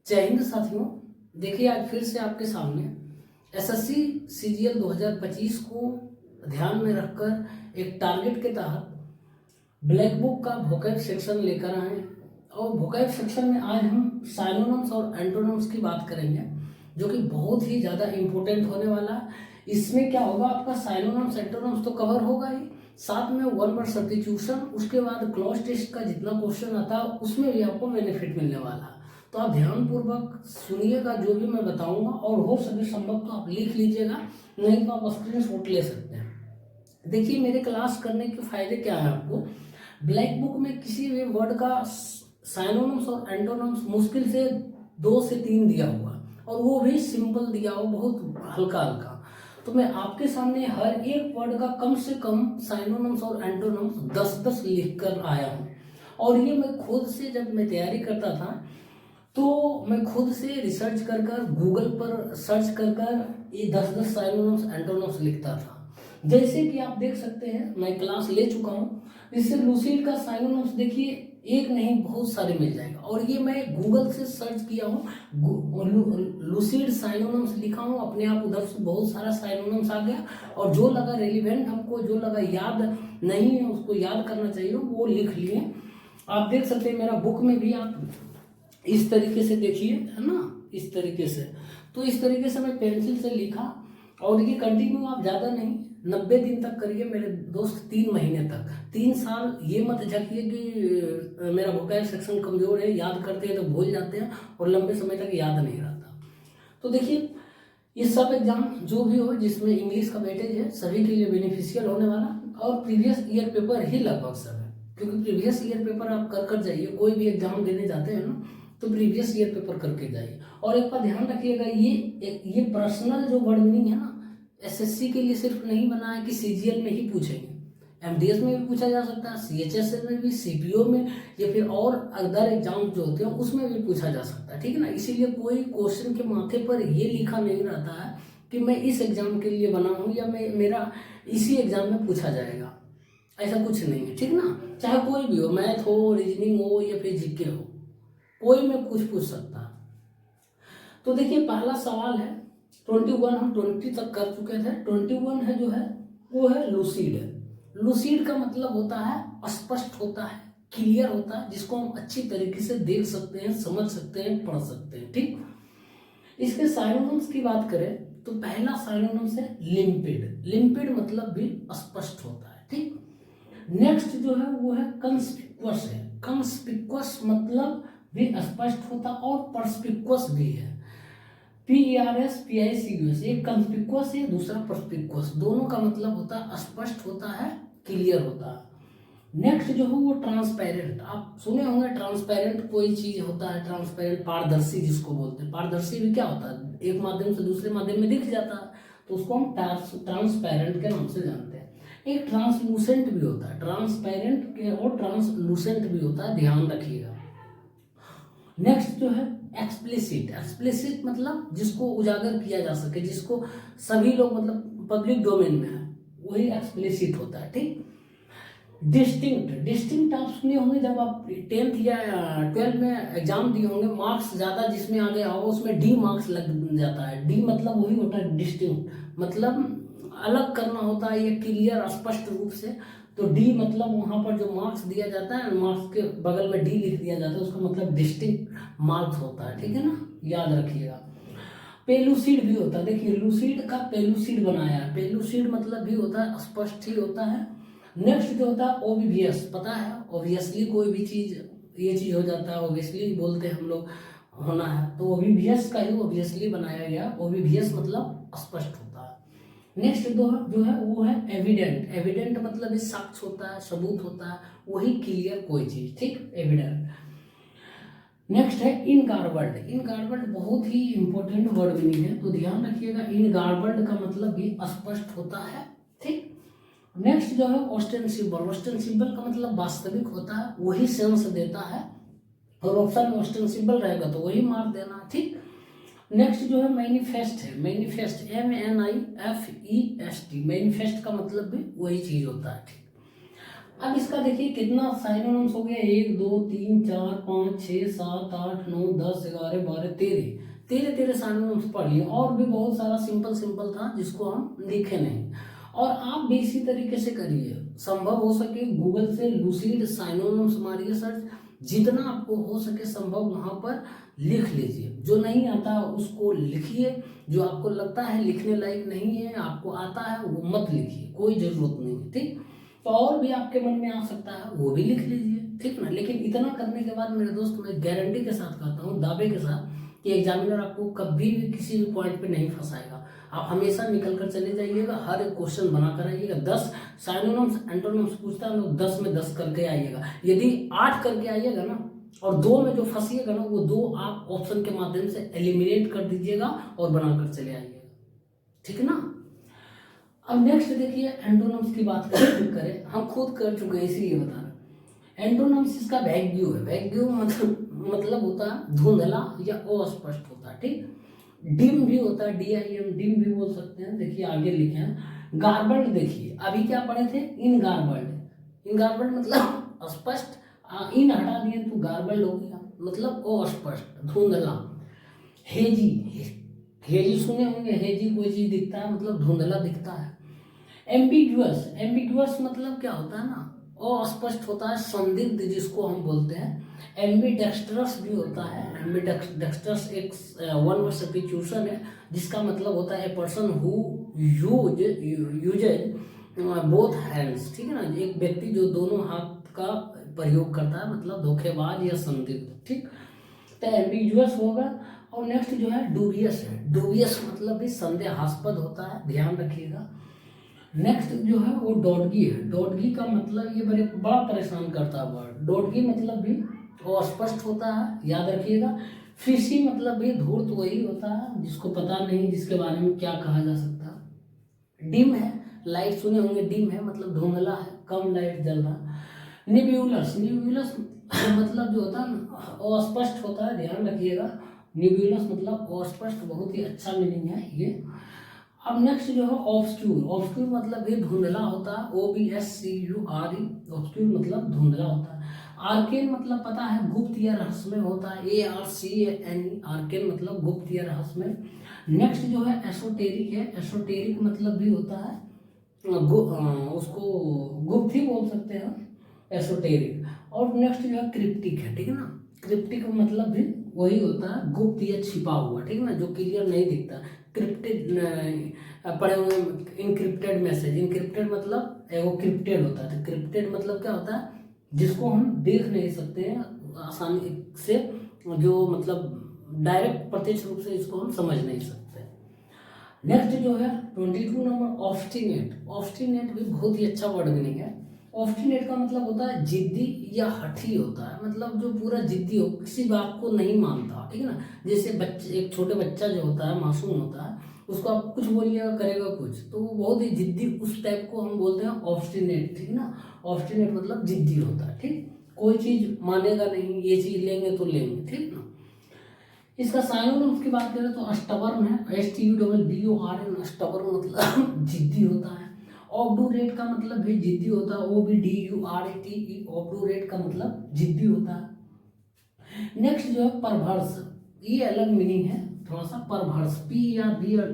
जय हिंद साथियों। देखिए आज फिर से आपके सामने एसएससी सीजीएल 2025 को ध्यान में रखकर एक टारगेट के तहत ब्लैक बुक का वोकैब सेक्शन लेकर आए और वोकैब सेक्शन में आज हम साइनोनिम्स और एंटोनिम्स की बात करेंगे जो कि बहुत ही ज़्यादा इम्पोर्टेंट होने वाला है। इसमें क्या होगा, आपका साइनोनिम्स एंटोनिम्स तो कवर होगा ही, साथ में वन वर्ड सब्स्टिट्यूशन, उसके बाद क्लॉज टेस्ट का जितना क्वेश्चन आता है उसमें भी आपको बेनिफिट मिलने वाला है। तो आप ध्यानपूर्वक सुनिएगा जो भी मैं बताऊंगा, और हो सके संभव तो आप लिख लीजिएगा, नहीं तो आप स्क्रीनशॉट ले सकते हैं। देखिए मेरे क्लास करने के फायदे क्या है आपको। ब्लैक बुक में किसी भी वर्ड का साइनोनिम्स और एंटोनिम्स मुश्किल से 2 से 3 दिया हुआ, और वो भी सिंपल दिया हुआ, बहुत हल्का हल्का। तो मैं आपके सामने हर एक वर्ड का कम से कम साइनोनिम्स और एंटोनिम्स 10-10 लिख कर आया हूँ। और ये मैं खुद से जब मैं तैयारी करता था तो मैं खुद से रिसर्च कर गूगल पर सर्च कर ये 10-10 साइनोनिम्स एंटोनिम्स लिखता था। जैसे कि आप देख सकते हैं मैं क्लास ले चुका हूँ, इससे लूसीड का साइनोनिम्स देखिए एक नहीं बहुत सारे मिल जाएगा, और ये मैं गूगल से सर्च किया हूँ, लूसीड साइनोनिम्स लिखा हूँ, अपने आप उधर से बहुत सारा साइनोनिम्स आ गया, और जो लगा रेलिवेंट हमको, जो लगा याद नहीं है उसको याद करना चाहिए वो लिख लिए। आप देख सकते हैं मेरा बुक में भी आप इस तरीके से देखिए, है ना, इस तरीके से। तो इस तरीके से मैं पेंसिल से लिखा, और ये कंटिन्यू आप ज़्यादा नहीं 90 दिन तक करिए मेरे दोस्त, 3 महीने तक, 3 साल। ये मत झकिए कि मेरा वोकैब सेक्शन कमज़ोर है, याद करते हैं तो भूल जाते हैं और लंबे समय तक याद नहीं रहता। तो देखिए ये सब एग्जाम जो भी हो जिसमें इंग्लिश का वेटेज है सभी के लिए बेनिफिशियल होने वाला, और प्रीवियस ईयर पेपर ही लगभग सब है, क्योंकि प्रीवियस ईयर पेपर आप कर जाइए, कोई भी एग्जाम देने जाते हैं ना तो प्रीवियस ईयर पेपर करके जाइए। और एक बात ध्यान रखिएगा, ये पर्सनल जो वर्ड मीनिंग है ना, एसएससी के लिए सिर्फ नहीं बना है कि सीजीएल में ही पूछेंगे, एमडीएस में भी पूछा जा सकता है, सीएचएसएल में भी, सीपीओ में, या फिर और अदर एग्जाम जो होते हैं उसमें भी पूछा जा सकता है, ठीक है ना। इसीलिए कोई क्वेश्चन के माथे पर ये लिखा नहीं रहता है कि मैं इस एग्जाम के लिए बना हूँ या मैं मेरा इसी एग्जाम में पूछा जाएगा, ऐसा कुछ नहीं है, ठीक ना। चाहे कोई भी हो, मैथ हो, रीजनिंग हो या फिर जीके हो, कोई में कुछ पूछ सकता है। तो देखिए पहला सवाल है 21, हम 20 तक कर चुके थे। 21 है जो है वो है लूसीड है। लूसीड का मतलब होता है स्पष्ट होता है, क्लियर होता है, जिसको हम अच्छी तरीके से देख सकते हैं, समझ सकते हैं, पढ़ सकते हैं, ठीक। इसके साइनोनिम्स की बात करें तो पहला साइनोनिम्स है लिम्पिड। लिम्पिड मतलब भी स्पष्ट होता है, ठीक। नेक्स्ट जो है वो है कंस्पिक्वस है। कंस्पिक्वस मतलब भी स्पष्ट होता और परस्पिक्वस भी है। PERSPICUS, एक कंस्पिक्वस है, दूसरा परस्पिक्वस, दोनों का मतलब होता है स्पष्ट होता है, क्लियर होता है। नेक्स्ट जो है वो ट्रांसपेरेंट, आप सुने होंगे ट्रांसपेरेंट कोई चीज होता है, ट्रांसपेरेंट पारदर्शी जिसको बोलते हैं। पारदर्शी भी क्या होता है, एक माध्यम से दूसरे माध्यम में दिख जाता है, तो उसको हम ट्रांसपेरेंट के नाम से जानते हैं। एक ट्रांसलूसेंट भी होता है, ट्रांसपेरेंट के और ट्रांसलूसेंट भी होता है, ध्यान रखिएगा। नेक्स्ट जो है एक्सप्लिसिट। एक्सप्लिसिट मतलब जिसको उजागर किया जा सके, जिसको सभी लोग मतलब पब्लिक डोमेन में है, वही एक्सप्लिसिट होता है, ठीक। डिस्टिंक्ट, डिस्टिंक्ट आप सुने होंगे जब आप 10th या 12th में एग्जाम दिए होंगे, मार्क्स ज़्यादा जिसमें आ गया होगा उसमें डी मार्क्स लग जाता है। डी मतलब वही होता है डिस्टिंक्ट, मतलब अलग करना होता है, ये क्लियर स्पष्ट रूप से। तो डी मतलब वहाँ पर जो मार्क्स दिया जाता है, मार्क्स के बगल में डी लिख दिया जाता है, उसका मतलब डिस्टिंक्ट मार्क्स होता है, ठीक है ना, याद रखिएगा। पेलुसिड भी होता है, देखिए लूसिड का पेलुसिड बनाया है, पेलुसिड मतलब भी होता है स्पष्ट ही होता है। नेक्स्ट जो होता है ओबिवियस, पता है ऑब्वियसली कोई भी चीज ये चीज हो जाता है, ऑब्वियसली बोलते हैं हम लोग, होना है, तो ओबिवियस का ही ऑब्वियसली बनाया गया, ओबिवियस मतलब स्पष्ट होता है। नेक्स्ट जो है वो है एविडेंट। एविडेंट मतलब ये साक्ष्य होता है, सबूत होता है, वही क्लियर कोई चीज, ठीक, एविडेंट। नेक्स्ट है इनगार्बल्ड। इनगार्बल्ड बहुत ही इंपॉर्टेंट वर्ड मीनिंग है, तो ध्यान रखिएगा, इनगार्बल्ड का मतलब भी स्पष्ट होता है, ठीक। नेक्स्ट जो है ऑस्टेंसिबल। ऑस्टेंसिबल का मतलब वास्तविक होता है, वही सेंस देता है, और ऑप्शन में ऑस्टेंसिबल रहेगा तो वही मार्क देना, ठीक। नेक्स्ट जो है मैनिफेस्ट है। मैनिफेस्ट MNIFEST, मैनिफेस्ट का मतलब भी वही चीज होता है, ठीक। अब इसका देखिए कितना साइनोनिम्स हो गया, 1 2 3 4 5 6 7 8 9 10 11 12 13 साइनोनिम्स पढ़ लिए, और भी बहुत सारा सिंपल सिंपल था जिसको हम लिखे नहीं। और आप भी इसी तरीके से करिए, संभव हो सके गूगल से लूसीड साइनोनिम्स मारिए सर्च, जितना आपको हो सके संभव वहाँ पर लिख लीजिए। जो नहीं आता उसको लिखिए, जो आपको लगता है लिखने लायक नहीं है, आपको आता है वो मत लिखिए, कोई ज़रूरत नहीं है, ठीक। तो और भी आपके मन में आ सकता है वो भी लिख लीजिए, ठीक ना। लेकिन इतना करने के बाद मेरे दोस्त मैं गारंटी के साथ कहता हूँ, दावे के साथ, कि एग्जामिनर आपको कभी भी किसी भी पॉइंट पे नहीं फंसाएगा। आप हमेशा निकल कर चले जाइएगा, हर एक क्वेश्चन बना कर आइएगा। 10 साइनोनिम्स एंटोनिम्स पूछता है, लोग 10 में 10 करके आइएगा। यदि 8 करके आइएगा ना, और 2 में जो फंसिएगा ना, वो 2 आप ऑप्शन के माध्यम से एलिमिनेट कर दीजिएगा और बनाकर चले आइएगा, ठीक है ना। अब नेक्स्ट देखिए एंटोनिम्स की बात करें, हम खुद कर चुके हैं इसलिए बता रहे हैं। एंटोनिम्स इसका वैग्यू है, वैग्यू मतलब होता है धुंधला या अस्पष्ट होता है, ठीक। डिम भी होता है, DIM, डिम भी बोल सकते हैं। देखिए आगे लिखे हैं गार्बल्ड, देखिए अभी क्या पढ़े थे, इन गार्बल्ड। इन गार्बल्ड मतलब अस्पष्ट, इन हटा दिए तो गार्बल्ड हो गया, मतलब अस्पष्ट धुंधला। हेजी, हेजी सुने होंगे, हेजी कोई चीज दिखता है मतलब धुंधला दिखता है। एम्बिग्युअस, एम्बिग्युअस मतलब क्या होता है ना, अस्पष्ट होता है, संदिग्ध जिसको हम बोलते हैं। एम्बीडेक्स्ट्रस भी होता है, एम्बीडेक्स्ट्रस एक वन वर्ड सब्स्टिट्यूशन है, जिसका मतलब होता है person who usage both hands, ठीक है ना, एक व्यक्ति जो दोनों हाथ का प्रयोग करता है, मतलब धोखेबाज या संदिग्ध, ठीक। तो एम्बिग्युअस होगा। और नेक्स्ट जो है डूबियस है, डूबियस मतलब भी संदेहास्पद होता है, ध्यान रखिएगा। नेक्स्ट जो है वो डॉडगी है, डॉडगी का मतलब ये बड़ा परेशान करता है वर्ड, डॉडगी मतलब भी वो अस्पष्ट होता है, याद रखिएगा। फिशी मतलब भी धूर्त वही होता है जिसको पता नहीं, जिसके बारे में क्या कहा जा सकता है। डिम है, लाइट सुने होंगे, डिम है मतलब धुंधला है, कम लाइट जल रहा। निब्यूलस, निब्यूलस मतलब जो होता है ना अस्पष्ट होता है, ध्यान रखिएगा। निब्यूलस मतलब अस्पष्ट, बहुत ही अच्छा मीनिंग है ये। अब नेक्स्ट जो है ऑब्स्क्यूर, ऑब्स्क्यूर मतलब भी धुंधला होता है, OBSCURE, ऑब्स्क्यूर मतलब धुंधला होता है। आर्केन मतलब पता है गुप्त या रहस्यमय होता है, ARCANE, आर्केन मतलब गुप्त या रहस्यमय। नेक्स्ट जो है एसोटेरिक है, एसोटेरिक मतलब भी होता है उसको गुप्त ही बोल सकते हैं, एसोटेरिक। और नेक्स्ट जो है क्रिप्टिक है, ठीक है ना, क्रिप्टिक मतलब भी वही होता है गुप्त या छिपा हुआ, ठीक है ना, जो क्लियर नहीं दिखता। क्रिप्टेड पढ़े हुए इनक्रिप्टेड मैसेज, इनक्रिप्टेड मतलब वो क्रिप्टेड होता है, तो क्रिप्टेड मतलब क्या होता है, जिसको हम देख नहीं सकते हैं आसानी से, जो मतलब डायरेक्ट प्रत्यक्ष रूप से इसको हम समझ नहीं सकते। नेक्स्ट जो है 22 नंबर ऑब्स्टिनेट, ऑब्स्टिनेट भी बहुत ही अच्छा वर्ड मीनिंग है। ऑब्स्टिनेट का मतलब होता है जिद्दी या हठी होता है, मतलब जो पूरा जिद्दी हो, किसी बात को नहीं मानता, ठीक है ना। जैसे बच्चे, एक छोटे बच्चा जो होता है, मासूम होता है, उसको आप कुछ बोलिएगा करेगा कुछ, तो वो बहुत ही जिद्दी, उस टाइप को हम बोलते हैं ऑब्स्टिनेट, ठीक है ना। ऑब्स्टिनेट मतलब जिद्दी होता है, ठीक, कोई चीज मानेगा नहीं, ये चीज लेंगे तो लेंगे, ठीक ना। इसका साइनोनिम्स की बात करें तो स्टबर्न है, STUBBORN, स्टबर्न मतलब जिद्दी होता है। ऑब्डूरेट का मतलब भी जिद्दी होता है, OBDURATE, ऑब्डूरेट का मतलब जिद्दी होता है। नेक्स्ट जो है परवर्स, ये अलग मीनिंग है थोड़ा सा, परवर्स, PERVERS,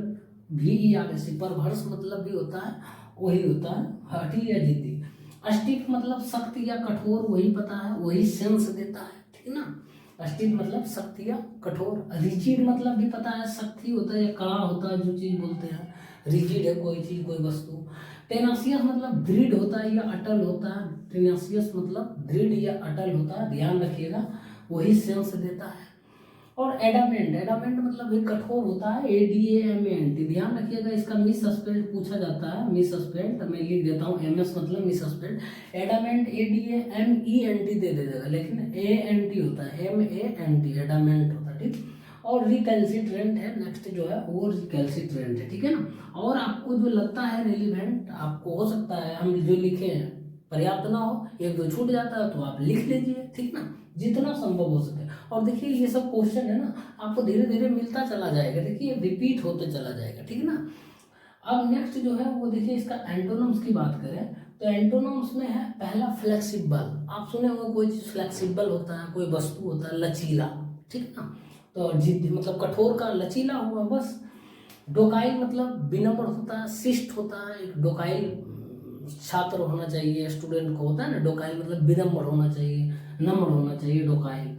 परवर्स मतलब भी होता है, वही होता है हठी या जिद्दी। स्टिफ मतलब सख्त या कठोर, वही पता है, वही सेंस देता है, ठीक ना। स्टिफ मतलब सख्त या कठोर। रिजिड मतलब भी पता है, सख्त ही होता है या कड़ा होता है, जो चीज बोलते हैं रिजिड है कोई चीज, कोई वस्तु। टेनासियस मतलब दृढ़ होता है या अटल होता है, टेनासियस मतलब दृढ़ या अटल होता है, ध्यान रखिएगा, वही सेंस देता है। और एडामेंट, एडामेंट मतलब भी कठोर होता है, ADAMENT, ध्यान रखिएगा, इसका मिस स्पेल्ड पूछा जाता है, मिस स्पेल्ड मैं लिख देता हूँ, MS मतलब मिस स्पेल्ड। एडामेंट ADAMENT दे देगा, लेकिन ANT होता है, MANT, एडामेंट होता है, ठीक। और रिकैल्सिट्रेंट है, नेक्स्ट जो है वो रिकैल्सिट्रेंट है, ठीक है ना। और आपको जो लगता है रिलीवेंट, आपको हो सकता है हम जो लिखे हैं पर्याप्त ना हो, एक दो छूट जाता है तो आप लिख लीजिए, ठीक ना, जितना संभव हो सके। और देखिए ये सब क्वेश्चन है ना, आपको धीरे धीरे मिलता चला जाएगा, देखिए रिपीट होते चला जाएगा, ठीक है ना। अब नेक्स्ट जो है वो देखिए इसका एंटोनिम्स की बात करें तो एंटोनिम्स में है पहला फ्लेक्सिबल। आप सुने होंगे कोई चीज़ फ्लेक्सिबल होता है, कोई वस्तु होता है लचीला, ठीक ना। तो जिद्दी मतलब कठोर का लचीला हुआ बस। डोकाइल मतलब विनम्र होता है, शिष्ट होता है। एक डोकाइल छात्र होना चाहिए, स्टूडेंट को होता है ना डोकाइल मतलब विनम्र होना चाहिए, नम्र होना चाहिए डोकाइल।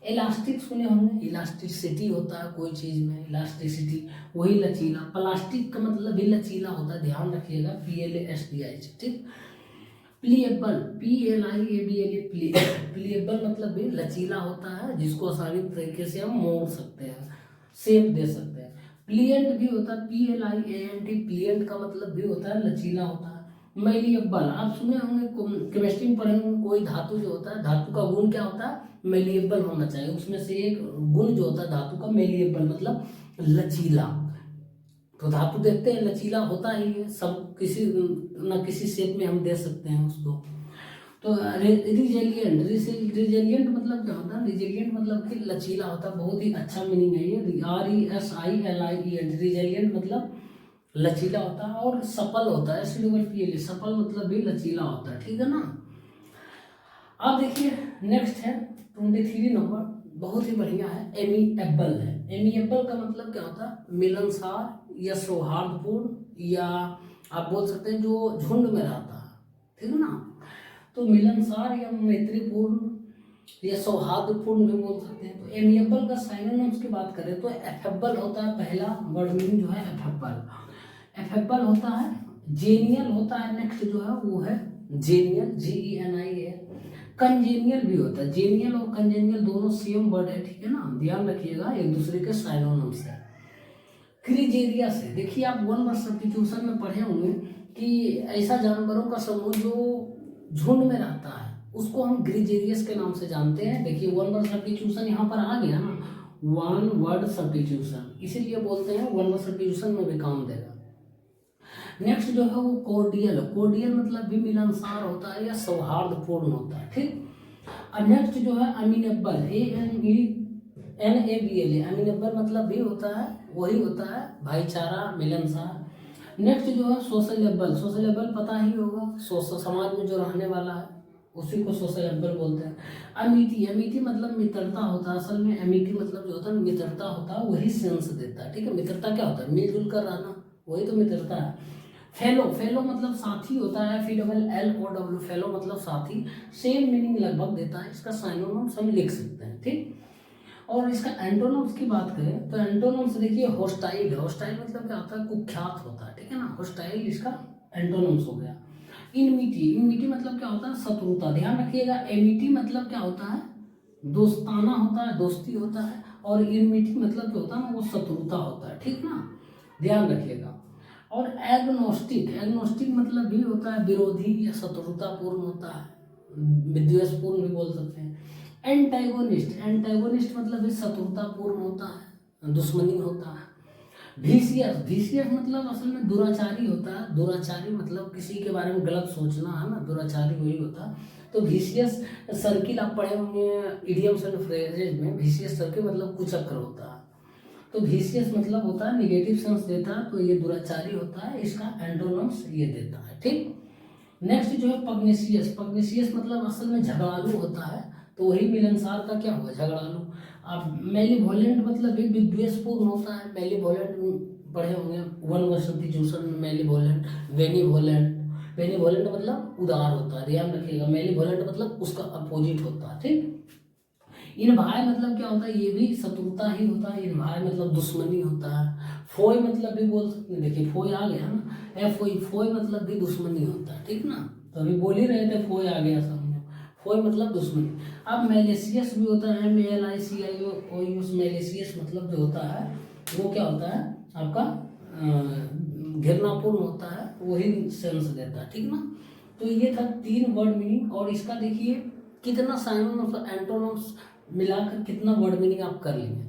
इलास्टिक सुने होंगे, इलास्टिसिटी होता है कोई चीज़ में, इलास्टिसिटी वही लचीला। प्लास्टिक का मतलब भी लचीला होता है, ध्यान रखिएगा, PLASTIC, ठीक। प्लीएबल, PLIABLE, प्लीएबल मतलब भी लचीला होता है, जिसको आसानी तरीके से हम मोड़ सकते हैं, शेप दे सकते हैं। प्लिएंट भी होता है, PLIANT, प्लिएंट का मतलब भी होता है लचीला होता है। मेलिएबल, आप सुने होंगे केमिस्ट्री में पढ़े होंगे, कोई धातु जो होता है, धातु का गुण क्या होता है, मेलिएबल होना चाहिए। उसमें से एक गुण जो होता है धातु का मेलिएबल मतलब लचीला। तो धातु देखते हैं लचीला होता ही है, सब किसी न किसी शेप में हम दे सकते हैं उसको। तो रिजेलियंट, रिजेलियंट मतलब क्या होता है, रिजेलियंट मतलब कि लचीला होता है, बहुत ही अच्छा मीनिंग है ये, RESILIENT, रिजेलियंट मतलब लचीला होता है। और सफल होता है, SWPL, सफल मतलब भी लचीला होता है, ठीक है ना। अब देखिए नेक्स्ट है 23 नंबर, बहुत ही बढ़िया है, एमिएबल है। एमिएबल का मतलब क्या होता है, मिलनसार या सौहार्दपूर्ण, या आप बोल सकते हैं जो झुंड में रहता है, ठीक है ना। तो मिलनसार या मैत्रीपूर्ण या सौहार्दपूर्ण भी बोल सकते हैं। तो एमिएबल का साइनोनिम्स की बात करें तो एफेबल होता है, पहला वर्ड मीनिंग जो है एफेबल। एफेबल होता है, जेनियल होता है, नेक्स्ट जो है वो है जेनियल, GENIAL। कंजेनियल भी होता है, जेनियल और कंजेनियल दोनों सेम वर्ड है, ठीक है ना, ध्यान रखिएगा, एक दूसरे के साइनोनिम्स है। क्रिजेरियस है, देखिए आप 1 वर्ड सब्स्टिट्यूशन में पढ़े होंगे कि ऐसा जानवरों का समूह जो झुंड में रहता है उसको हम ग्रिजेरियस के नाम से जानते हैं। देखिए 1 वर्ड सब्स्टिट्यूशन यहाँ पर आ गया ना, 1 वर्ड सब्स्टिट्यूशन, इसीलिए बोलते हैं 1 वर्ड सब्स्टिट्यूशन में भी काम देगा। नेक्स्ट जो है वो कोर्डियल, कोर्डियल मतलब भी मिलनसार होता है या सौहार्दपूर्ण होता है, ठीक। अब नेक्स्ट जो है अमीनेबल, AMENABL, अमीनेबल मतलब भी होता है, वही होता है भाईचारा, मिलनसार। नेक्स्ट जो है सोशलेबल, सोशलेबल पता ही होगा, समाज में जो रहने वाला है उसी को सोशलेबल बोलते हैं। अमिटी, अमिटी मतलब मित्रता होता है, असल में अमिटी मतलब जो होता है मित्रता होता है, वही सेंस देता है, ठीक है। मित्रता क्या होता है, मिलजुल कर रहना, वही तो मित्रता है। फेलो, फेलो मतलब साथी होता है, FELLOW, फेलो मतलब साथी, सेम मीनिंग लगभग देता है, इसका साइनोनिम्स हम लिख सकते हैं, ठीक। और इसका एंटोनिम्स की बात करें तो एंटोनिम्स देखिए होस्टाइल, होस्टाइल मतलब क्या होता है, कुख्यात होता है, ठीक है ना, होस्टाइल इसका एंटोनिम्स हो गया। इनमिटी, इनमिटी मतलब क्या होता है, शत्रुता, ध्यान रखिएगा। एमिटी मतलब क्या होता है, दोस्ताना होता है, दोस्ती होता है, और इनमिटी मतलब जो होता है ना वो शत्रुता होता है, ठीक ना, ध्यान रखिएगा। और एग्नोस्टिक, एग्नोस्टिक मतलब भी होता है विरोधी या शत्रुतापूर्ण होता है, विद्वेषपूर्ण भी बोल सकते हैं। एंटागोनिस्ट, एंटागोनिस्ट मतलब भी शत्रुतापूर्ण होता है, दुश्मनी होता है। वीसियस, वीसियस मतलब असल में दुराचारी होता है, दुराचारी मतलब किसी के बारे में गलत सोचना है ना, दुराचारी वही होता है। तो वीसियस सर्किल आप पढ़े होंगे इडियम्स एंड फ्रेजेज में, वीसियस सर्किल मतलब कुचक्र होता है। तो वीसियस मतलब होता है निगेटिव सेंस देता है, तो ये दुराचारी होता है, इसका एंटोनिम्स ये देता है, ठीक। नेक्स्ट जो है पग्नेशियस, पग्नेशियस मतलब असल में झगड़ालू होता है, तो वही मिलनसार का क्या हुआ, झगड़ालू। अब मेलिवोलेंट मतलब भी विद्वेषपूर्ण होता है, मेलिवोलेंट पढ़े होंगे 1 वर्ड सब्स्टिट्यूशन में, मेलिवोलेंट, बेनिवोलेंट, बेनिवोलेंट मतलब उदार होता है, ध्यान रखिएगा, मेलिवोलेंट मतलब उसका अपोजिट होता है, ठीक। इनभाय मतलब क्या होता है, ये भी शत्रुता ही होता है, इनभाय मतलब दुश्मनी होता है। फोय मतलब भी बोल सकते हैं, देखिए फोय आ गया ना, FOI, फोय मतलब भी दुश्मनी होता है, ठीक ना, तो अभी बोल ही रहे थे फोय आ गया समझो, फोय मतलब दुश्मनी। अब मेलेसियस भी होता है, MALICIOUS, मेलेसियस मतलब जो होता है वो क्या होता है आपका घृणापूर्ण होता है, वही सेंस देता है, ठीक ना। तो ये था 3 वर्ड मीनिंग, और इसका देखिए कितना साइनोनिम्स एंटोनिम्स मिलाकर कितना वर्ड मीनिंग आप कर लेंगे।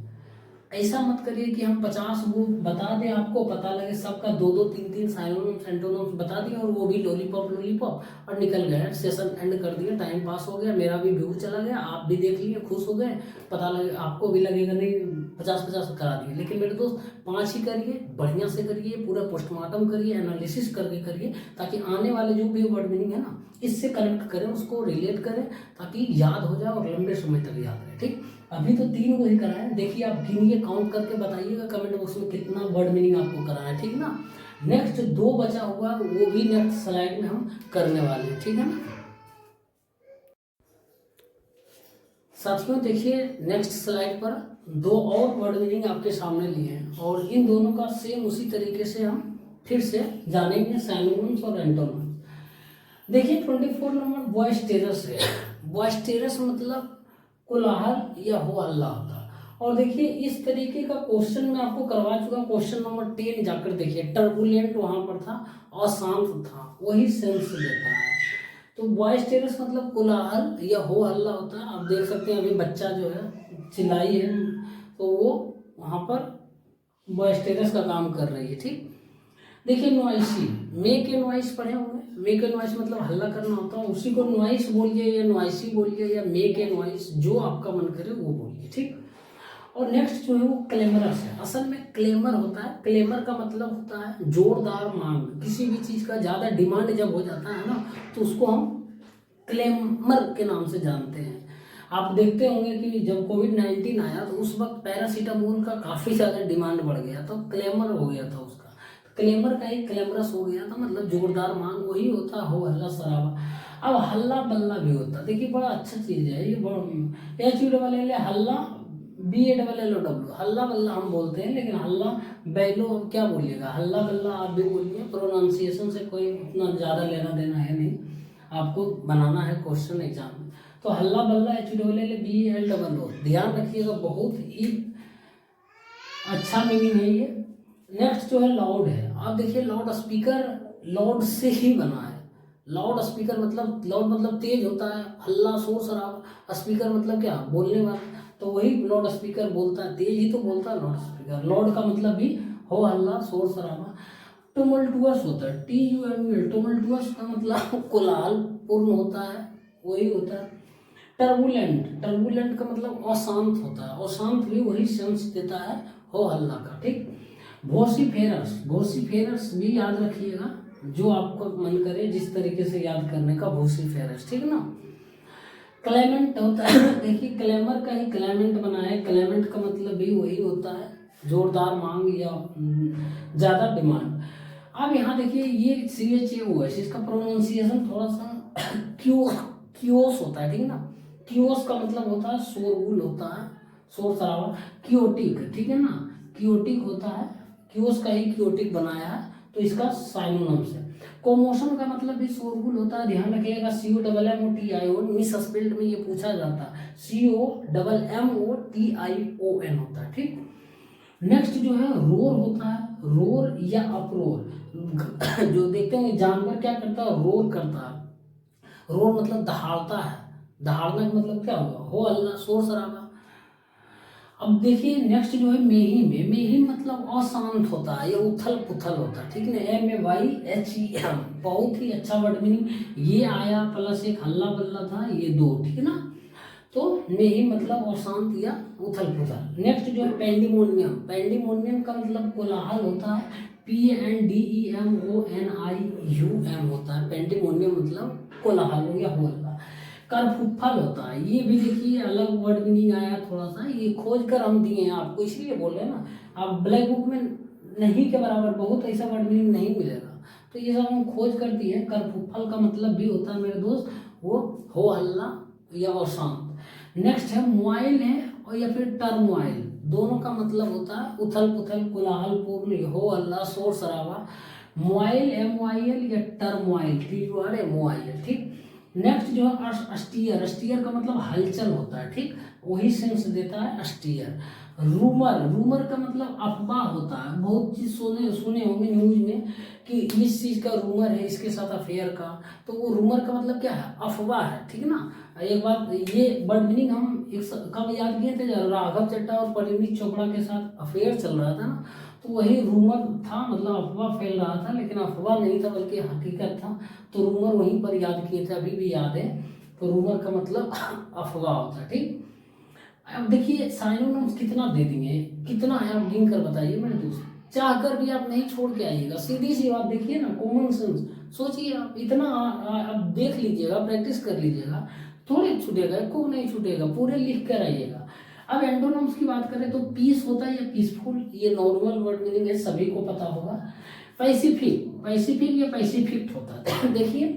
ऐसा मत करिए कि हम 50 वो बता दें, आपको पता लगे सबका 2-2 3-3 साइनोनिम्स एंटोनिम्स बता दिए और वो भी लॉलीपॉप लॉलीपॉप और निकल गए, सेशन एंड कर दिया, टाइम पास हो गया, मेरा भी व्यू चला गया, आप भी देख लिए, खुश हो गए, पता लगे आपको भी लगेगा नहीं 50-50 करा दिए। लेकिन मेरे दोस्त 5 ही करिए, बढ़िया से करिए, पूरा पोस्टमार्टम करिए, एनालिसिस करके करिए, ताकि आने वाले जो भी वर्ड मीनिंग है ना इससे कनेक्ट करें, उसको रिलेट करें, ताकि याद हो जाए और लंबे समय तक याद रहे। ठीक, अभी तो 3 को ही कराया, देखिए आप गिनिए, काउंट करके बताइएगा कमेंट बॉक्स में कितना वर्ड मीनिंग आपको कराना है, ठीक ना। नेक्स्ट 2 बचा हुआ वो भी नेक्स्ट स्लाइड में हम करने वाले हैं, ठीक है ना। साथियों देखिए नेक्स्ट स्लाइड पर 2 और वर्ड मीनिंग आपके सामने लिए हैं और इन दोनों का सेम उसी तरीके से हम फिर से जानेंगे, साइनोनिम्स और एंटोनिम्स। देखिए 24 नंबर बॉयस्टेरस है। बॉयस्टेरस मतलब कोलाहल या हो हल्ला होता है। और देखिए इस तरीके का क्वेश्चन मैं आपको करवा चुका, क्वेश्चन नंबर 10 जाकर देखिए, टर्बुलेंट वहां पर था, अशांत था, वही सेंस देता है। तो बॉयस्टेरस मतलब कोलाहल या हो हल्ला होता है। आप देख सकते हैं अभी बच्चा जो है चिल्लाई है, तो वो वहां पर बॉयस्टेरस का काम कर रही है। ठीक, देखिए नॉइसी, मेक ए नॉइस पढ़े होंगे, मेक ए नॉइस मतलब हल्ला करना होता है, उसी को नॉइस बोलिए या नॉइसी बोलिए या मेक ए नॉइस, जो आपका मन करे वो बोलिए। ठीक, और नेक्स्ट जो है वो क्लेमरस है। असल में क्लेमर होता है, क्लेमर का मतलब होता है जोरदार मांग, किसी भी चीज का ज्यादा डिमांड जब हो जाता है ना तो उसको हम क्लेमर के नाम से जानते हैं। आप देखते होंगे कि जब कोविड-19 आया तो उस वक्त पैरासीटामोल का काफी ज्यादा डिमांड बढ़ गया, तो क्लेमर हो गया था उसका, क्लेमर का ही क्लेमरस हो गया था, मतलब जोरदार मांग, वही होता हो हल्ला सराबा। अब हल्ला बल्ला भी होता, देखिए बड़ा अच्छा चीज है ये, HULL हल्ला, BALLOW, हल्ला बल्ला हम बोलते हैं, लेकिन हल्ला बैलो क्या बोलिएगा, हल्ला बल्ला आप भी बोलिए, प्रोनाउंसिएशन से कोई उतना ज़्यादा लेना देना है नहीं, आपको बनाना है क्वेश्चन एग्जाम में। तो हल्ला बल्ला HULL ध्यान रखिएगा, बहुत ही अच्छा मीनिंग है ये। नेक्स्ट जो है लाउड है। आप देखिए लाउड स्पीकर लाउड से ही बना है, लाउड स्पीकर मतलब लाउड मतलब तेज होता है, हल्ला शोर शराबा, स्पीकर मतलब क्या, बोलने वाला, तो वही लाउड स्पीकर बोलता है, तेज ही तो बोलता है लाउड स्पीकर। लाउड का मतलब भी हो हल्ला शोर शराबा। टुमल्टुअस होता है, TUMUL, टुमल्टुअस का मतलब कोलाहल पूर्ण होता है, वही होता है। टर्बुलेंट, टर्बुलेंट का मतलब अशांत होता है, अशांत भी वही सेंस देता है हो हल्ला का। ठीक, वोसिफेरस, वोसिफेरस भी याद रखिएगा, जो आपको मन करे जिस तरीके से याद करने का, वोसिफेरस, ठीक ना। क्लेमेंट होता है, देखिए क्लेमर का ही क्लेमेंट बना है, क्लेमेंट का मतलब भी वही होता है जोरदार मांग या ज्यादा डिमांड। अब यहाँ देखिए ये CHAOS, इसका प्रोनाउंसिएशन थोड़ा सा क्योस होता है, ठीक है ना। क्योस का मतलब होता है शोरगुल होता है, शोर शराबा। क्योटिक, ठीक है ना, क्योटिक होता है, क्योस का ही क्योटिक बनाया है, तो इसका साइनोनिम्स है। कोमोशन का मतलब भी शोरगुल होता है, ध्यान रखिएगा, COMMOTION, मिस स्पेल्ड में ये पूछा जाता है, COMMOTION होता है। ठीक, नेक्स्ट जो है रोर होता है, रोर या अप्रोर। जो देखते हैं जानवर क्या करता है, रोर करता है, रोर मतलब दहाड़ता है, दहाड़ना का मतलब क्या होगा, हो हल्ला शोर शराबा। अब देखिए नेक्स्ट जो है मेही में, मेही मतलब अशांत होता है या उथल पुथल होता है, ठीक है ना, MAYHEM, बहुत ही अच्छा वर्ड मीनिंग ये आया, प्लस एक हल्ला बल्ला था, ये 2, ठीक है ना। तो मेही मतलब अशांत या उथल पुथल। नेक्स्ट जो है पेंडिमोनियम, पेंडिमोनियम का मतलब कोलाहल होता है, PANDEMONIUM होता है, पेंडिमोनियम मतलब कोलाहल या हल्ला। करफुफल होता है, ये भी देखिए अलग वर्ड मीनिंग आया थोड़ा सा, ये खोज कर हम दिए हैं आपको, इसलिए बोल रहे हैं ना, आप ब्लैक बुक में नहीं के बराबर बहुत ऐसा वर्ड मीनिंग नहीं मिलेगा, तो ये सब हम खोज कर दिए हैं। करफुफल का मतलब भी होता है मेरे दोस्त वो हो हल्ला या अशांत। नेक्स्ट है मुआइल है और या फिर टर्मोइल, दोनों का मतलब होता है उथल पुथल, कोलाहल पूर्ण, हो हल्ला शोर शराबा। मुआइल MOIL या टर्मोइल TURMOIL। ठीक, नेक्स्ट जो है अस्टियर, अस्टियर का मतलब हलचल होता है, ठीक, वही सेंस देता है अस्टियर। रूमर, रूमर का मतलब अफवाह होता है, बहुत चीज सुने होंगे न्यूज में कि इस चीज का रूमर है, इसके साथ अफेयर का, तो वो रूमर का मतलब क्या है, अफवाह है, ठीक है ना। एक बात, ये वर्ड मीनिंग हम कब याद किए थे, जब राघव चड्ढा और परिणीत चोपड़ा के साथ अफेयर चल रहा था ना, तो वही रूमर था, मतलब अफवाह फैल रहा था, लेकिन अफवाह नहीं था बल्कि हकीकत था। तो रूमर वहीं पर याद किए थे, अभी भी याद है। तो रूमर का मतलब अफवाह होता है, ठीक। अब देखिए साइनोनिम्स कितना दे दिए, कितना है, आप गिन कर बताइए मेरे दोस्त। चाह कर भी आप नहीं छोड़ के आइएगा, सीधी सी बात, देखिए ना, कॉमन सेंस सोचिए आप, इतना आप देख लीजिएगा, प्रैक्टिस कर लीजिएगा, थोड़े छूटेगा, खूब नहीं छूटेगा, पूरे लिख कर आइएगा। अब एंटोनिम्स की बात करें तो पीस होता है या पीसफुल, ये नॉर्मल वर्ड मीनिंग है, सभी को पता होगा। पैसिफिक, पैसिफिक या पैसिफिक होता है देखिए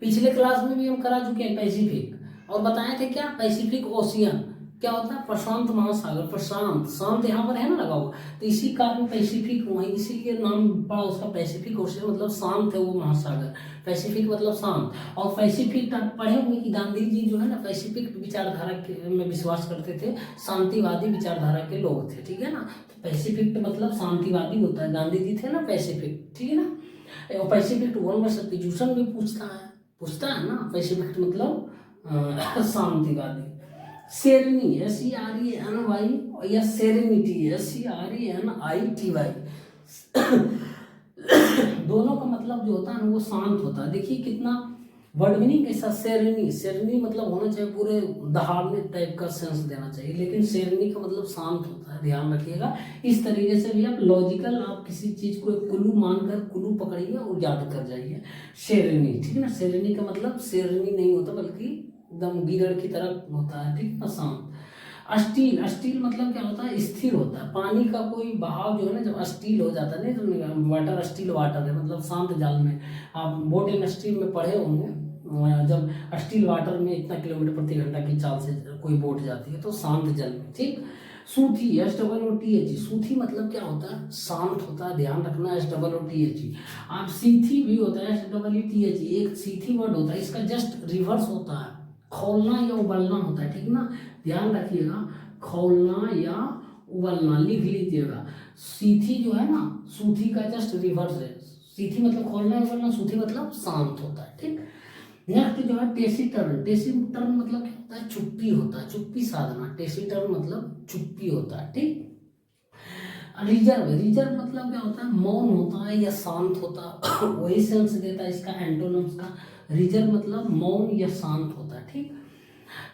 पिछले क्लास में भी हम करा चुके हैं पैसिफिक, और बताए थे क्या, पैसिफिक ओशियन क्या होता है, प्रशांत महासागर, प्रशांत, शांत यहाँ पर है ना लगा हुआ, तो इसी कारण पैसिफिक वहीं, इसीलिए नाम पड़ा उसका पैसिफिक ओशियन, मतलब शांत है वो महासागर, पैसिफिक मतलब शांत। और पैसिफिक आप पढ़े होंगे कि गांधी जी जो है ना पैसिफिक विचारधारा में विश्वास करते थे, शांतिवादी विचारधारा के लोग थे, ठीक है ना। तो पैसिफिक मतलब शांतिवादी होता है, गांधी जी थे ना पैसिफिक, ठीक है ना। और पैसिफिक वन में सब्स्टिट्यूशन भी पूछता है ना, पैसिफिक मतलब शांतिवादी। सेरेनी, SERENY या सेरेनिटी, SERENITY दोनों का मतलब जो होता है ना वो शांत होता है। देखिए कितना वर्ड मीनिंग कैसा, सेरेनी, सेरेनी मतलब होना चाहिए पूरे दहाड़ने टाइप का सेंस देना चाहिए, लेकिन सेरेनी का मतलब शांत होता है, ध्यान रखिएगा। इस तरीके से भी आप लॉजिकल, आप किसी चीज को एक क्लू मानकर क्लू पकड़िए और याद कर जाइए, सेरेनी, ठीक है ना। सेरेनी का मतलब सेरेनी नहीं होता बल्कि एकदम गिरड़ की तरह होता है, ठीक है ना, शांत। अस्टील, अस्टील मतलब क्या होता है, स्थिर होता है, पानी का कोई बहाव जो है ना जब अस्टील हो जाता है ना, तो वाटर स्टील वाटर है, मतलब शांत जल में। आप बोट इन स्ट्रीम में पढ़े होंगे, जब स्टील वाटर में इतना किलोमीटर प्रति घंटा की चाल से कोई बोट जाती है, तो शांत जल में, ठीक। सूथी, SOOTH, सूथी मतलब क्या होता है, शांत होता है, ध्यान रखना, SOOTH। आप सीथी भी होता है, SEETH, एक सीथी वर्ड होता है, इसका जस्ट रिवर्स होता है, खौलना या उबलना होता है, ठीक ना, ध्यान रखिएगा, खौलना या उबलना लिख लीजिएगा। सीथी जो है ना, सूथी का जस्ट रिवर्स है, सीथी मतलब खोलना उबलना, सूथी मतलब शांत होता है, ठीक। नेक्स्ट जो है टेसिटर्न, टेसिटर्न मतलब क्या होता है, चुप्पी होता है, चुप्पी साधना, टेसिटर्न मतलब चुप्पी होता है, ठीक। रिजर्व, रिजर्व मतलब क्या होता है, मौन होता है या शांत होता है वही सेंस देता है इसका एंटोनिम्स का, रिजर्व मतलब मौन या शांत होता है, ठीक।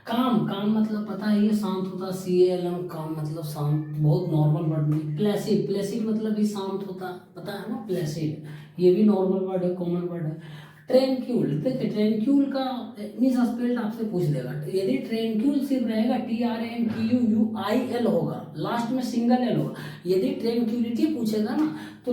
काम, काम मतलब पता है ये शांत होता है, CALM, काम मतलब शांत, बहुत नॉर्मल वर्ड में। प्लेसिड, प्लेसिड मतलब भी शांत होता, पता है ना, प्लेसिड, ये भी नॉर्मल वर्ड है, कॉमन वर्ड है। ट्रेंक्यूल, देखिए ट्रेंक्यूल का मिस स्पेल्ड आपसे पूछ देगा, यदि ट्रेंक्यूल सिर्फ रहेगा TRANQUIL होगा, लास्ट में सिंगल एल होगा। यदि ट्रेंक्यूलिटी पूछेगा ना तो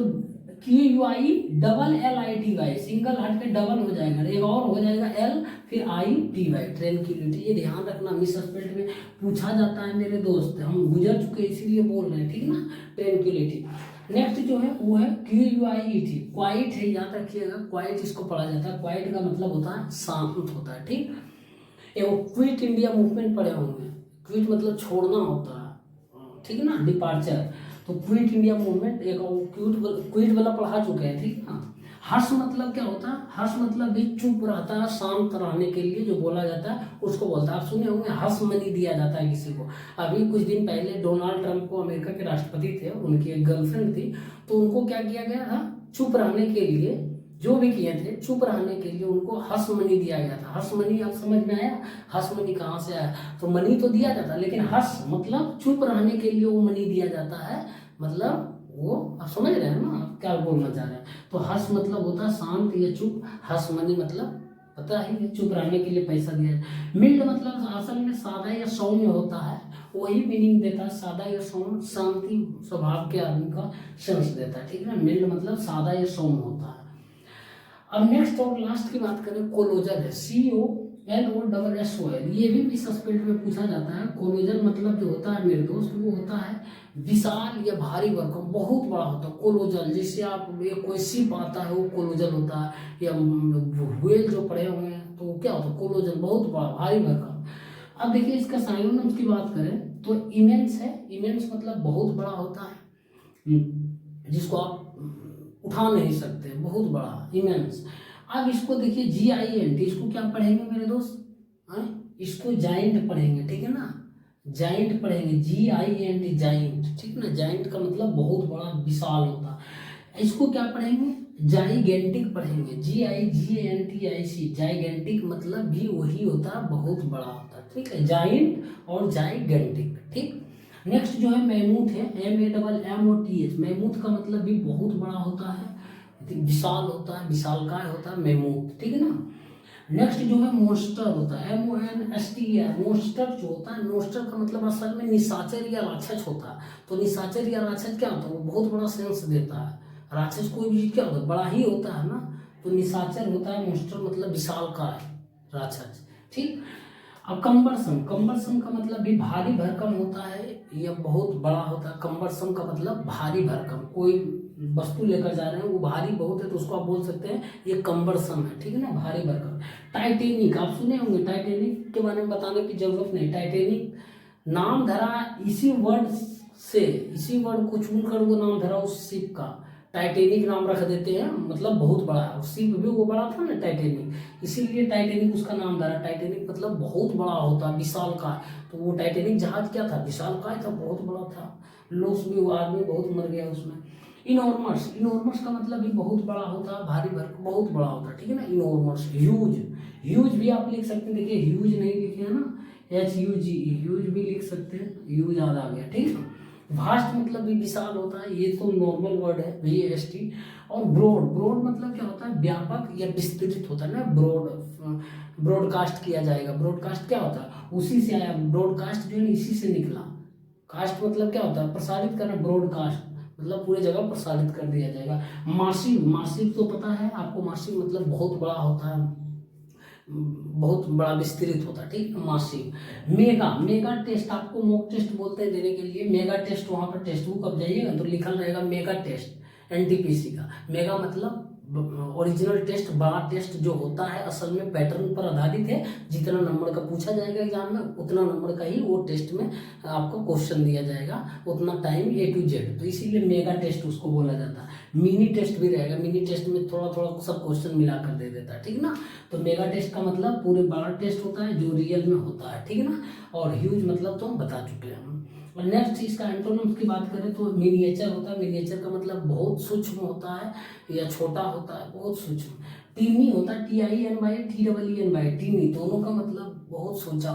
QUILLITY, सिंगल हट के डबल हो जाएगा, एक और हो जाएगा L फिर ITY, ट्रेंक्यूलिटी, ये ध्यान रखना, मिस स्पेल्ड में पूछा जाता है मेरे दोस्त, हम गुजर चुके इसीलिए बोल रहे हैं, ठीक ना, ट्रेंक्यूलिटी। नेक्स्ट जो है वो है QUIET, क्वाइट है, याद रखिएगा, क्वाइट इसको पढ़ा जाता है, क्वाइट का मतलब होता है शांत होता है, ठीक। एवं क्विट इंडिया मूवमेंट पढ़े होंगे, क्विट मतलब छोड़ना होता है, ठीक ना, डिपार्चर, तो क्विट इंडिया मूवमेंट एक क्विट वाला पढ़ा चुके हैं, ठीक ना। हर्ष मतलब क्या होता है, हर्ष मतलब भी चुप रहता है, शांत रहने के लिए जो बोला जाता है उसको बोलता है। आप सुने होंगे हर्ष मनी दिया जाता है किसी को। अभी कुछ दिन पहले डोनाल्ड ट्रंप को, अमेरिका के राष्ट्रपति थे, उनकी एक गर्लफ्रेंड थी, तो उनको क्या किया गया था, चुप रहने के लिए, जो भी किए थे चुप रहने के लिए उनको हर्ष मनी दिया गया था। हर्ष मनी आप समझ में आया, हर्ष मनी कहाँ से आया, तो मनी तो दिया जाता है, लेकिन हर्ष मतलब चुप रहने के लिए वो मनी दिया जाता है, मतलब वो आप समझ रहे हैं ना आप क्या बोलना चाह रहे हैं। तो हर्ष मतलब होता है शांत या चुप, हर्ष मनी मतलब पता ही है, चुप रहने के लिए पैसा दिया जाए। मिल्ड मतलब असल में सादा या सौम्य होता है, वही मीनिंग देता है, सादा या सौम्य, शांति स्वभाव के आदमी का सेंस देता है, ठीक है ना। मिल्ड मतलब सादा या सौम्य होता है। अब नेक्स्ट और लास्ट की बात करें, कोलोजल है, COLOSSOL, ये भी सस्पेंड में पूछा जाता है। कोलोजल मतलब जो होता है मेरे दोस्त, वो होता है विशाल या भारी भरकम, बहुत बड़ा होता है कोलोजल। जैसे आप कोई शिप आता है वो कोलोजल होता है, या व्हेल जो पड़े हुए हैं तो क्या होता है, कोलोजल, बहुत बड़ा भारी भरकम। अब देखिए इसका साइनोनिम्स की बात करें तो इमेंस है, इमेंस मतलब बहुत बड़ा होता है, जिसको आप उठा नहीं सकते, बहुत बड़ा, इमेंस। अब इसको देखिए GINT, इसको क्या पढ़ेंगे मेरे दोस्त, इसको जाइंट पढ़ेंगे, ठीक है ना, जाइंट पढ़ेंगे, GINT जाइंट, ठीक है ना। जाइंट का मतलब बहुत बड़ा विशाल होता है। इसको क्या पढ़ेंगे, जाइगेंटिक पढ़ेंगे, GIGANTIC, जाइगेंटिक मतलब भी वही होता है, बहुत बड़ा होता है, ठीक है, जाइंट और जाइगेंटिक, ठीक। नेक्स्ट जो है मैमूथ है, MAMMOTH, मैमूथ का मतलब भी बहुत बड़ा होता है, विशाल होता है, विशालकाय होता है मैमूथ, ठीक है ना। नेक्स्ट जो है मोस्टर होता है, MONSTER, मोस्टर जो होता है, मोस्टर का मतलब असल में निशाचर या राक्षस होता है। तो निशाचर या राक्षस क्या होता है, वो बहुत बड़ा सेंस देता है। राक्षस कोई भी चीज क्या होता है, बड़ा ही होता है ना, तो निशाचर होता है, मोस्टर मतलब विशालकाय राक्षस, ठीक। अब कम्बरसम, कम्बरसम का मतलब भी भारी भरकम होता है, यह बहुत बड़ा होता है। कम्बरसम का मतलब भारी भरकम, कोई वस्तु लेकर जा रहे हैं वो भारी बहुत है तो उसको आप बोल सकते हैं ये कम्बरसम है, ठीक है ना, भारी भरकम। टाइटेनिक आप सुने होंगे, टाइटेनिक के बारे में बताने की जरूरत नहीं। टाइटेनिक नाम धरा इसी वर्ड से, इसी वर्ड को चुनकर वो नाम धरा उस शिप का, टाइटेनिक नाम रख देते हैं, मतलब बहुत बड़ा है। शिप भी वो बड़ा था ना टाइटेनिक, इसीलिए टाइटेनिक उसका नाम धरा। टाइटेनिक मतलब बहुत बड़ा होता, विशाल का, तो वो टाइटेनिक जहाज क्या था, विशाल का था, बहुत बड़ा था। लॉस भी, वो आदमी बहुत मर गया उसमें। इनॉर्मस, इनॉर्मस का मतलब भी बहुत बड़ा होता है, भारी भर बहुत बड़ा होता है, ठीक है ना। इनॉर्मस, ह्यूज, ह्यूज भी आप लिख सकते हैं, देखिए ह्यूज नहीं लिखे है ना, HUGE, ह्यूज भी लिख सकते हैं, ह्यूज याद आ गया, ठीक है। वास्ट मतलब भी विशाल होता है, ये तो नॉर्मल वर्ड है, VAST। और ब्रॉड, ब्रॉड मतलब क्या होता है, व्यापक या विस्तृत होता है ना, ब्रॉड, ब्रॉडकास्ट किया जाएगा। ब्रॉडकास्ट क्या होता है, उसी से आया, ब्रॉडकास्ट जो है इसी से निकला। कास्ट मतलब क्या होता है, प्रसारित करना, ब्रॉडकास्ट मतलब पूरी जगह प्रसारित कर दिया जाएगा। मासिव, मासिव तो पता है आपको, मासिव मतलब बहुत बड़ा होता है, बहुत बड़ा विस्तृत होता है, ठीक। मासिव। मेगा, मेगा टेस्ट आपको मॉक टेस्ट बोलते हैं देने के लिए, मेगा टेस्ट वहाँ पर टेस्ट बुक अब जाइएगा तो लिखा रहेगा मेगा टेस्ट, NTPC का। मेगा मतलब ओरिजिनल टेस्ट, बड़ा टेस्ट जो होता है, असल में पैटर्न पर आधारित है, जितना नंबर का पूछा जाएगा एग्जाम में उतना नंबर का ही वो टेस्ट में आपको क्वेश्चन दिया जाएगा, उतना टाइम A to Z, तो इसीलिए मेगा टेस्ट उसको बोला जाता है। मिनी टेस्ट भी रहेगा, मिनी टेस्ट में थोड़ा थोड़ा सब क्वेश्चन मिलाकर दे देता है, ठीक ना। तो मेगा टेस्ट का मतलब पूरे बड़ा टेस्ट होता है जो रियल में होता है, ठीक है ना। और ह्यूज मतलब तो हम बता चुके हैं। और नेक्स्ट इसका एंटोनिम्स की बात करें तो मिनिएचर होता है, मिनिएचर का मतलब बहुत सूक्ष्म होता है या छोटा होता है, बहुत सूक्ष्म। टीनी होता है, TINY, टीनी, दोनों का मतलब बहुत छोटा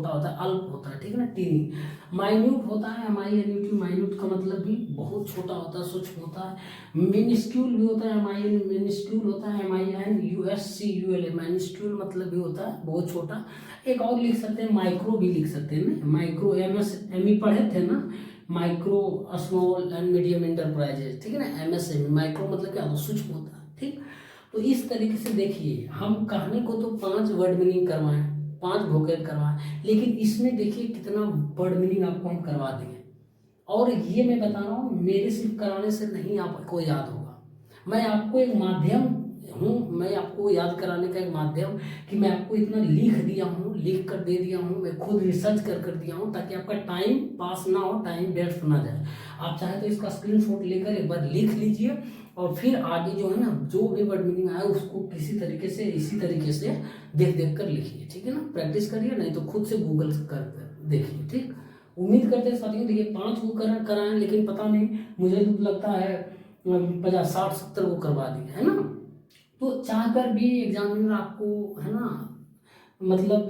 होता है, अल्प होता है, ठीक है ना, टीनी। माइन्यूट होता है, MINUT, माइन्यूट का मतलब भी बहुत छोटा होता है, सूक्ष्म होता है। मिनिस्क्यूल भी होता है, मिनिस्क्यूल होता है, MINUSCUL, माइनिस्क्यूल मतलब भी होता है बहुत छोटा। एक और लिख सकते हैं, माइक्रो भी लिख सकते हैं ना, माइक्रो, MSME पढ़े थे ना, micro small and medium enterprises, ठीक है ना, MSME। माइक्रो मतलब क्या होता है, सूक्ष्म होता है, ठीक। तो इस तरीके से देखिए, हम कहानी को तो 5 वर्ड मीनिंग करवाएं, 5 वोकैब करवाएं, लेकिन इसमें देखिए कितना वर्ड मीनिंग आपको हम करवा देंगे। और ये मैं बता रहा हूँ, मेरे सिर्फ कराने से नहीं आपको याद होगा, मैं आपको एक माध्यम हूँ, मैं आपको याद कराने का एक माध्यम, कि मैं आपको इतना लिख दिया हूँ, लिख कर दे दिया हूँ, मैं खुद रिसर्च कर दिया हूँ, ताकि आपका टाइम पास ना हो, टाइम व्यर्थ ना जाए। आप चाहे तो इसका स्क्रीनशॉट लेकर एक बार लिख लीजिए, और फिर आगे जो है ना, जो भी वर्ड मीनिंग आए उसको किसी तरीके से, इसी तरीके से देख देख कर लिखिए, ठीक है ना। प्रैक्टिस करिए, नहीं तो खुद से गूगल कर देखिए, ठीक। उम्मीद करते हैं साथियों, देखिए 5 को कराएं, लेकिन पता नहीं, मुझे तो लगता है 50, 60, 70 को करवा दिए, है ना। तो चाहकर भी एग्जामिनर आपको, है ना, मतलब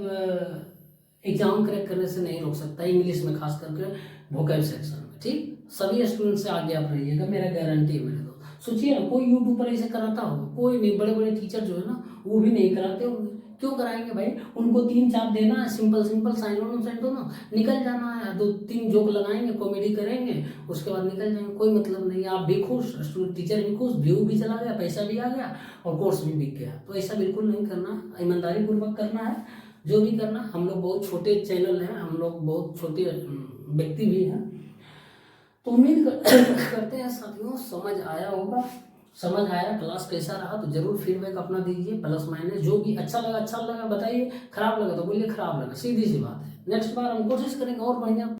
एग्जाम क्रैक करने से नहीं रोक सकता, इंग्लिश में खास करके वोकैब सेक्शन में, ठीक। सभी स्टूडेंट से आगे आप रहिएगा, मेरा गारंटी है मेरे को। सोचिए ना, कोई यूट्यूब पर ऐसे कराता हो, कोई नहीं, बड़े बड़े टीचर जो है ना वो भी नहीं कराते होंगे, क्यों कराएंगे भाई। उनको 3-4 देना है, सिंपल सिंपल साइन सेंटोना, निकल जाना है, 2-3 जोक लगाएंगे, कॉमेडी करेंगे, उसके बाद निकल जाएंगे, कोई मतलब नहीं। आप भी खुश, टीचर भी खुश, व्यू भी चला गया, पैसा भी आ गया, और कोर्स भी बिक गया। तो ऐसा बिल्कुल नहीं करना, ईमानदारी पूर्वक करना है जो भी करना। हम लोग बहुत छोटे चैनल हैं, हम लोग बहुत छोटे व्यक्ति भी हैं, तो उम्मीद करते हैं साथियों समझ आया होगा। समझ आया, क्लास कैसा रहा तो जरूर फीडबैक अपना दीजिए, प्लस माइनस जो भी अच्छा लगा बताइए, खराब लगा तो बोलिए खराब लगा, सीधी सी बात है। नेक्स्ट बार हम कोशिश करेंगे और बढ़िया